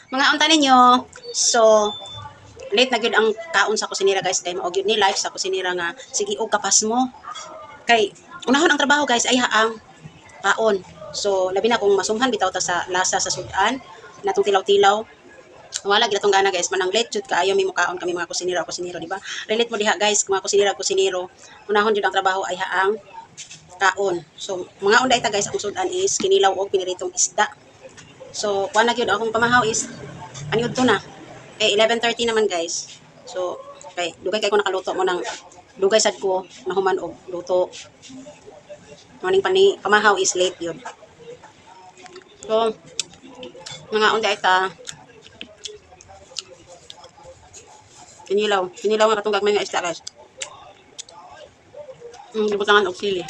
Mga unta ninyo. So, late na gyud ang kaon sa kusinira guys kay mao gyud ni life sa kusinira nga sige og kapas mo. Kay unahon ang trabaho guys ay haang kaon. So, labi na kung masumhan bitaw ta sa lasa sa sudan, natong tilaw-tilaw. Wala gyud atong gana guys, manang late jud kaayo mi mukaon kami mga kusinira o kusiniro, di ba? Relate mo diha guys, mga kusinira kusiniro. Unahon jud ang trabaho ay haang kaon. So, mga unday ta guys, ang sudan is kinilaw og piniritong isda. So, kuha na gyud akong pamahaw is aniud to na. Eh 11:30 naman guys. So, dugay kay ko nakaluto mo ng dugay sad ko nahuman og luto. Morning pamahaw is late yun. So, mga unday ta kinilaw nga katong gagmay nga isda guys. Gibutangan og sili.